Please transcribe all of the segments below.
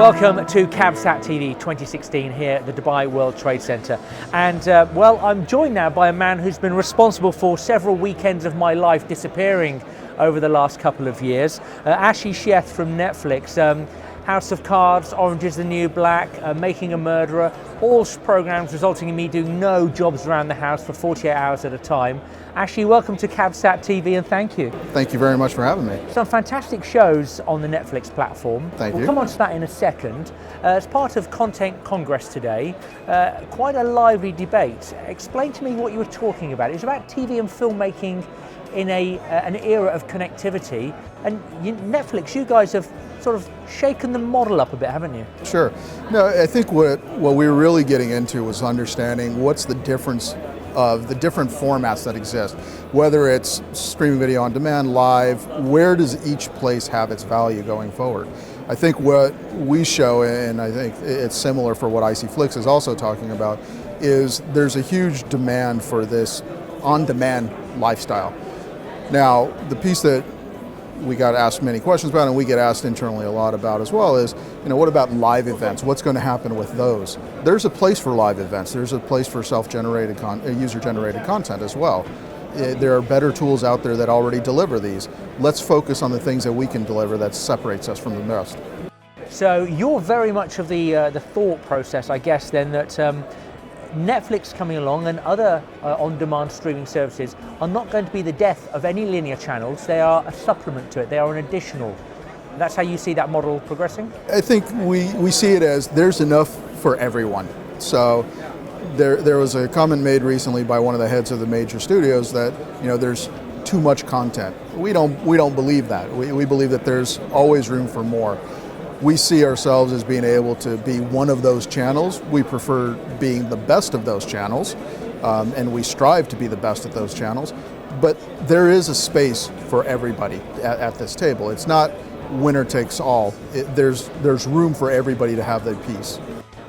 Welcome to CabSat TV 2016 here at the Dubai World Trade Center. And well, I'm joined now by a man who's been responsible for several weekends of my life disappearing over the last couple of years. Ashi Sheth from Netflix. House of Cards, Orange is the New Black, Making a Murderer, all programs resulting in me doing no jobs around the house for 48 hours at a time. Ashi, welcome to CabSat TV and thank you. Thank you very much for having me. Some fantastic shows on the Netflix platform. Thank you. We'll come on to that in a second. As part of Content Congress today, quite a lively debate. Explain to me what you were talking about. It was about TV and filmmaking in an era of connectivity. And Netflix, you guys have sort of shaken the model up a bit, haven't you? Sure. No, I think what we were really getting into was understanding what's the difference of the different formats that exist, whether it's streaming video on demand, live, where does each place have its value going forward? I think what we show, and I think it's similar for what IC Flix is also talking about, is there's a huge demand for this on-demand lifestyle. Now, the piece that we got asked many questions about, and we get asked internally a lot about as well, is, what about live events? What's going to happen with those? There's a place for live events. There's a place for self-generated user-generated content as well. There are better tools out there that already deliver these. Let's focus on the things that we can deliver that separates us from the rest. So you're very much of the thought process, I guess, then, that Netflix coming along and other on-demand streaming services are not going to be the death of any linear channels. They are a supplement to it. They are an additional. That's how you see that model progressing? I think we see it as there's enough for everyone. So there was a comment made recently by one of the heads of the major studios that there's too much content. We don't believe that. We believe that there's always room for more. We see ourselves as being able to be one of those channels. We prefer being the best of those channels, and we strive to be the best at those channels. But there is a space for everybody at this table. It's not winner takes all. There's room for everybody to have their piece.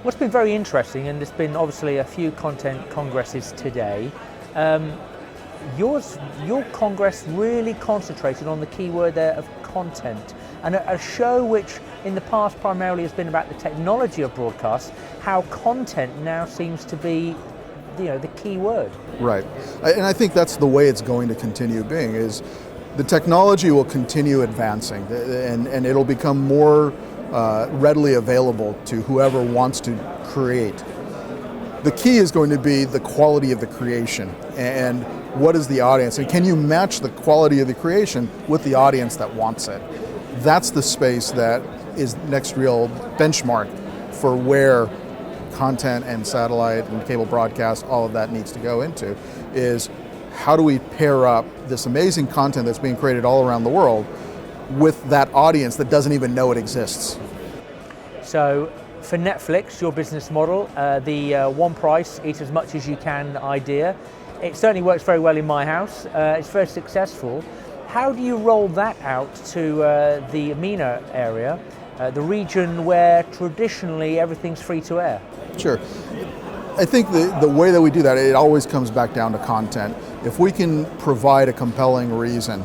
What's been very interesting, and there's been obviously a few content congresses today, your congress really concentrated on the key word there of content. And a show which in the past primarily has been about the technology of broadcast, how content now seems to be the key word. Right, and I think that's the way it's going to continue being, is the technology will continue advancing and it'll become more readily available to whoever wants to create. The key is going to be the quality of the creation and what is the audience, and can you match the quality of the creation with the audience that wants it? That's the space that is next real benchmark for where content and satellite and cable broadcast, all of that needs to go into, is how do we pair up this amazing content that's being created all around the world with that audience that doesn't even know it exists. So for Netflix, your business model, the one price, eat as much as you can idea, it certainly works very well in my house. It's very successful. How do you roll that out to the MENA area, the region where traditionally everything's free to air? Sure. I think the way that we do that, it always comes back down to content. If we can provide a compelling reason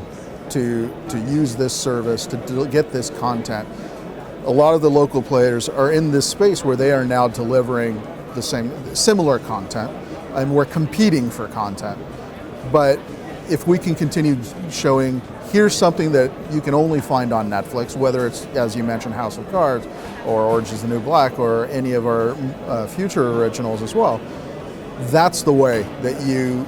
to use this service, to get this content, a lot of the local players are in this space where they are now delivering the similar content, and we're competing for content. But if we can continue showing, here's something that you can only find on Netflix, whether it's, as you mentioned, House of Cards, or Orange is the New Black, or any of our future originals as well, that's the way that you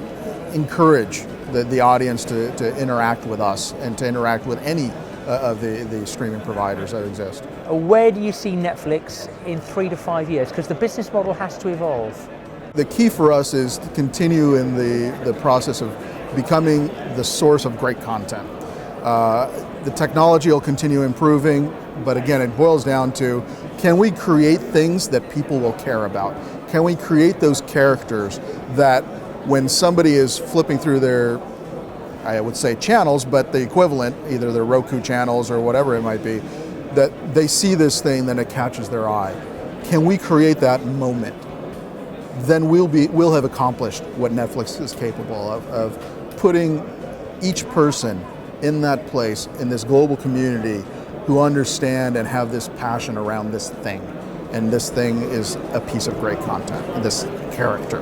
encourage the audience to interact with us and to interact with any of the streaming providers that exist. Where do you see Netflix in 3 to 5 years? Because the business model has to evolve. The key for us is to continue in the process of becoming the source of great content. The technology will continue improving, but again, it boils down to, can we create things that people will care about? Can we create those characters that when somebody is flipping through their, I would say channels, but the equivalent, either their Roku channels or whatever it might be, that they see this thing, then it catches their eye. Can we create that moment? Then we'll have accomplished what Netflix is capable of putting each person in that place, in this global community, who understand and have this passion around this thing. And this thing is a piece of great content, this character.